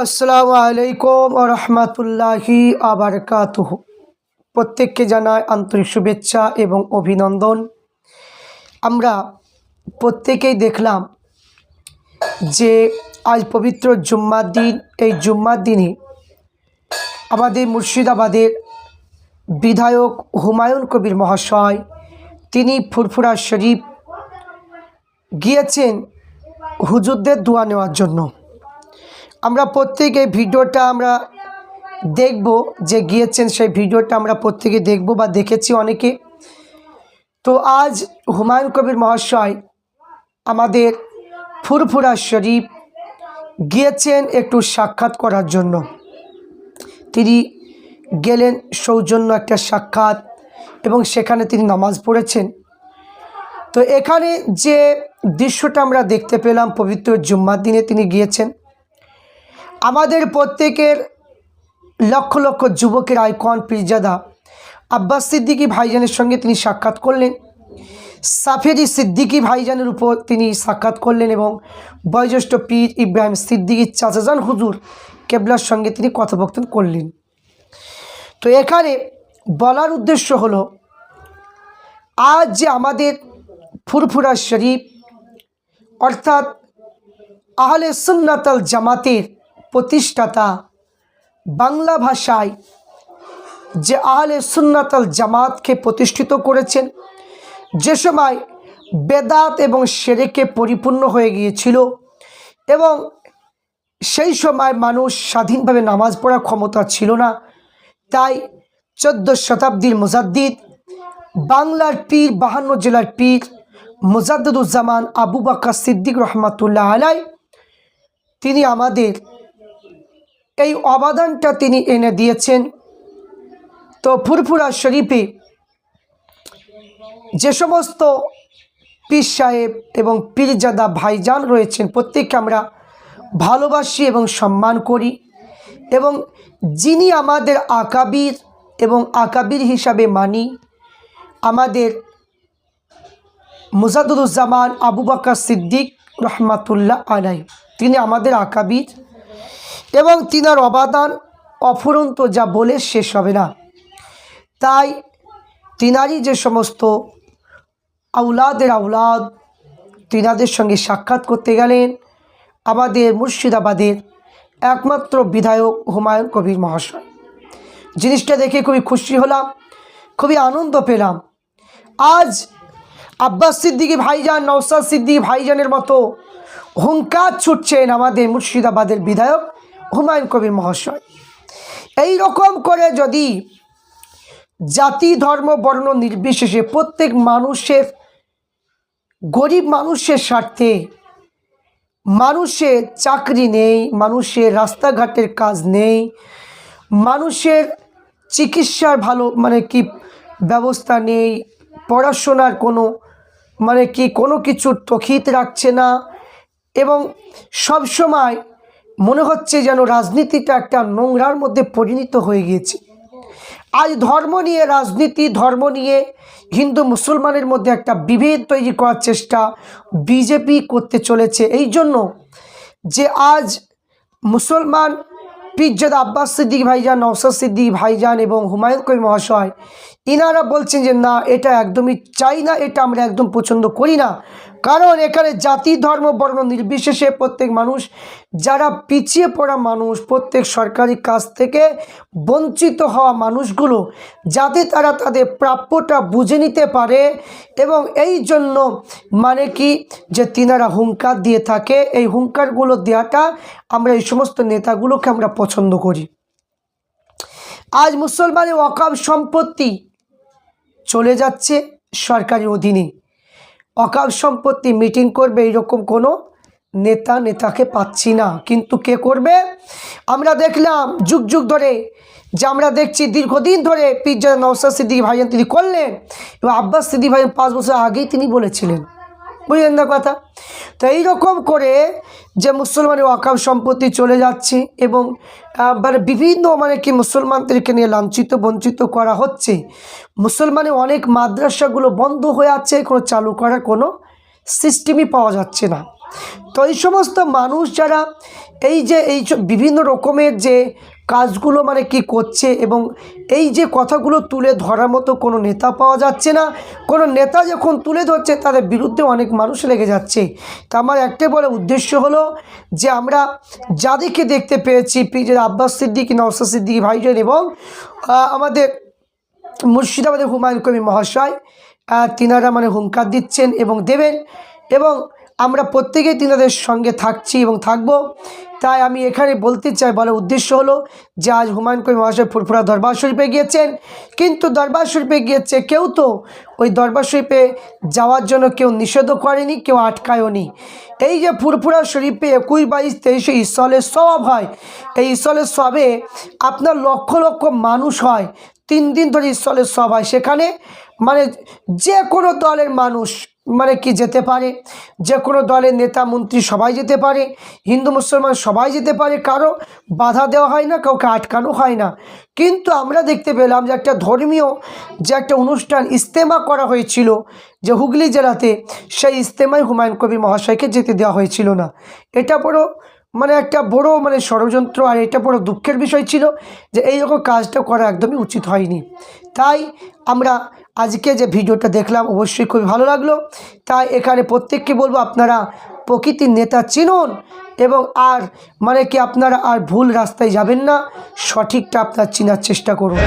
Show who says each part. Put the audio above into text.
Speaker 1: আসসালামু আলাইকুম ওয়া রাহমাতুল্লাহি ওয়া বারাকাতুহু। প্রত্যেককে জানাই আন্তরিক শুভেচ্ছা এবং অভিনন্দন। আমরা প্রত্যেকেই দেখলাম যে আজ পবিত্র জুম্মার দিন। এই জুম্মার দিনে আমাদের মুর্শিদাবাদের বিধায়ক হুমায়ুন কবির মহাশয় তিনি ফুরফুরা শরীফ গিয়েছেন হুজুরদের দোয়া নেওয়ার জন্য। আমরা প্রত্যেকে ভিডিওটা আমরা দেখব, যে গিয়েছেন সেই ভিডিওটা আমরা প্রত্যেকে দেখব বা দেখেছি অনেকে। তো আজ হুমায়ুন কবির মহাশয় আমাদের ফুরফুরা শরীফ গিয়েছেন একটু সাক্ষাৎ করার জন্য। তিনি গেলেন সৌজন্য একটা সাক্ষাৎ এবং সেখানে তিনি নামাজ পড়েছেন। তো এখানে যে দৃশ্যটা আমরা দেখতে পেলাম, পবিত্র জুম্মার দিনে তিনি গিয়েছেন। আমাদের প্রত্যেকের লক্ষ লক্ষ যুবকের আইকন পীরজাদা আব্বাস সিদ্দিকী ভাইজানের সঙ্গে তিনি সাক্ষাৎ করলেন। সাফেরি সিদ্দিকী ভাইজানের উপর তিনি সাক্ষাৎ করলেন এবং বয়োজ্যেষ্ঠ পীর ইব্রাহিম সিদ্দিকী চাচাজান হুজুর কেবলার সঙ্গে তিনি কথোপকথন করলেন। তো এখানে বলার উদ্দেশ্য হলো, আজ যে আমাদের ফুরফুরা শরীফ অর্থাৎ আহলে সুন্নাত আল জামাতের প্রতিষ্ঠাতা, বাংলা ভাষায় যে আহলে সুন্নাত আল জামাতকে প্রতিষ্ঠিত করেছেন, যে সময় বেদাত এবং শিরকে পরিপূর্ণ হয়ে গিয়েছিল এবং সেই সময় মানুষ স্বাধীনভাবে নামাজ পড়ার ক্ষমতা ছিল না, তাই 14 শতাব্দীর মুজাদ্দিদ, বাংলার পীর, 52 জেলার পীর মুজাদ্দিদুজ্জামান আবু বকর সিদ্দিক রহমাতুল্লাহ আলাই তিনি আমাদের এই অবদানটা তিনি এনে দিয়েছেন। তো ফুরফুরা শরীফে যে সমস্ত পীর সাহেব এবং পীরজাদা ভাইজান রয়েছেন, প্রত্যেককে আমরা ভালোবাসি এবং সম্মান করি, এবং যিনি আমাদের আকাবির এবং আকাবির হিসাবে মানি, আমাদের মুজাদ্দিদুজ্জামান আবু বকর সিদ্দিক রহমাতুল্লাহ আলাই তিনি আমাদের আকাবির, এবং তিনার অবদান অফুরন্ত, যা বলে শেষ হবে না। তাই তিনারই যে সমস্ত আউলাদের আউলাদ, তিনাদের সঙ্গে সাক্ষাৎ করতে গেলেন আমাদের মুর্শিদাবাদের একমাত্র বিধায়ক হুমায়ুন কবির মহাশয়। জিনিসটা দেখে খুবই খুশি হলাম, খুবই আনন্দ পেলাম। আজ আব্বাস সিদ্দিকী ভাইজান, নওশাদ সিদ্দিকী ভাইজানের মতো হুঙ্কার ছুটছেন আমাদের মুর্শিদাবাদের বিধায়ক হুমায়ুন কবির মহাশয়। এই রকম করে যদি জাতি, ধর্ম, বর্ণ নির্বিশেষে প্রত্যেক মানুষের, গরিব মানুষের স্বার্থে, মানুষের চাকরি নেই, মানুষের রাস্তাঘাটের কাজ নেই, মানুষের চিকিৎসার ভালো ব্যবস্থা নেই, পড়াশোনার কোনো কিছুর তখিত রাখছে না, এবং সব সময় মনে হচ্ছে যেন রাজনীতিটা একটা নোংরার মধ্যে পরিণত হয়ে গিয়েছে। আজ ধর্ম নিয়ে রাজনীতি, ধর্ম নিয়ে হিন্দু মুসলমানের মধ্যে একটা বিভেদ তৈরি করার চেষ্টা বিজেপি করতে চলেছে। এই জন্য যে আজ মুসলমান পীরজাদা আব্বাস সিদ্দিকী ভাইজান, নওশাদ সিদ্দিকী ভাইজান এবং হুমায়ুন কবির মহাশয় ইনারা বলছেন যে না, এটা একদমই চাই না, এটা আমরা একদম পছন্দ করি না। কারণ এখানে জাতি, ধর্ম, বর্ণ নির্বিশেষে প্রত্যেক মানুষ, যারা পিছিয়ে পড়া মানুষ, প্রত্যেক সরকারি কাজ থেকে বঞ্চিত হওয়া মানুষগুলো, যাতে তারা তাদের প্রাপ্যটা বুঝে নিতে পারে, এবং এই জন্য যে তিনারা হুঙ্কার দিয়ে থাকে, এই হুঙ্কারগুলো দেওয়াটা আমরা এই সমস্ত নেতাগুলোকে আমরা পছন্দ করি। আজ মুসলমানের ওয়াকফ সম্পত্তি চলে যাচ্ছে সরকারের অধীনে। ওয়াকফ সম্পত্তি মিটিং করবে এইরকম কোনো নেতাকে পাচ্ছি না, কিন্তু কে করবে? আমরা দেখলাম যুগ যুগ ধরে, যে আমরা দেখছি দীর্ঘদিন ধরে পীরজাদা নওশাদ সিদ্দিকী ভাইজান তিনি করলেন, এবং আব্বাস সিদ্দিকী ভাইজান 5 বছর আগেই তিনি বলেছিলেন, বুঝলেন না কথা? তো এইরকম করে যে মুসলমানের ওয়াকফ সম্পত্তি চলে যাচ্ছে এবং বিভিন্ন মুসলমানদেরকে নিয়ে লাঞ্ছিত বঞ্চিত করা হচ্ছে। মুসলমানের অনেক মাদ্রাসাগুলো বন্ধ হয়ে আছে, কোনো চালু করার কোনো সিস্টেমই পাওয়া যাচ্ছে না। তো এই সমস্ত মানুষ যারা এই যে বিভিন্ন রকমের যে কাজগুলো মানে কি করছে, এবং এই যে কথাগুলো তুলে ধরার মতো কোনো নেতা পাওয়া যাচ্ছে না। কোনো নেতা যখন তুলে ধরছে তাদের বিরুদ্ধে অনেক মানুষ লেগে যাচ্ছে। তা আমার একটাই বড় উদ্দেশ্য হলো যে আমরা যাদেরকে দেখতে পেয়েছি, পীর আব্বাস সিদ্দিকী, নওশাদ সিদ্দিকী ভাইজান এবং আমাদের মুর্শিদাবাদের হুমায়ুন কবির মহাশয়, তিনারা মানে হুঙ্কার দিচ্ছেন এবং দেবেন, এবং আমরা প্রত্যেকেই তিনাদের সঙ্গে থাকছি এবং থাকব। তাই আমি এখানে বলতে চাই, বলার উদ্দেশ্য হলো যে আজ হুমায়ুন কবির মহাশয় ফুরফুরা দরবার শরীফে গিয়েছেন, কিন্তু দরবার শরীফে গিয়েছে কেউ তো ওই দরবার শরীফে যাওয়ার জন্য কেউ নিষেধও করেনি, কেউ আটকায়ওনি। এই যে ফুরফুরা শরীফে 21, 22, 23 ইসলের সওয়াব হয়, এই ইসলের সওয়াবে আপনার লক্ষ লক্ষ মানুষ হয়, 3 দিন ধরে ইসলের সওয়াব হয়। সেখানে মানে যে কোনো দলের মানুষ মানে কি যেতে পারে, যে কোনো দলের নেতা মন্ত্রী সবাই যেতে পারে, হিন্দু মুসলমান সবাই যেতে পারে, কারো বাধা দেওয়া হয় না, কাউকে আটকানো হয় না। কিন্তু আমরা দেখতে পেলাম যে একটা ধর্মীয় যে একটা অনুষ্ঠান ইজতেমা করা হয়েছিল যে হুগলি জেলাতে, সেই ইজতেমায় হুমায়ুন কবির মহাশয়কে যেতে দেওয়া হয়েছিল না। এটা বড় মানে একটা বড় মানে ষড়যন্ত্র, আর এটা বড় দুঃখের বিষয় ছিল যে এই রকম কাজটা করা একদমই উচিত হয়নি। তাই আমরা আজকে যে ভিডিওটা দেখলাম অবশ্যই খুবই ভালো লাগলো। তাই এখানে প্রত্যেককে বলবো আপনারা প্রকৃতির নেতা চিনুন, এবং আর মানে কি আপনারা আর ভুল রাস্তায় যাবেন না, সঠিকটা আপনার চেনার চেষ্টা করুন।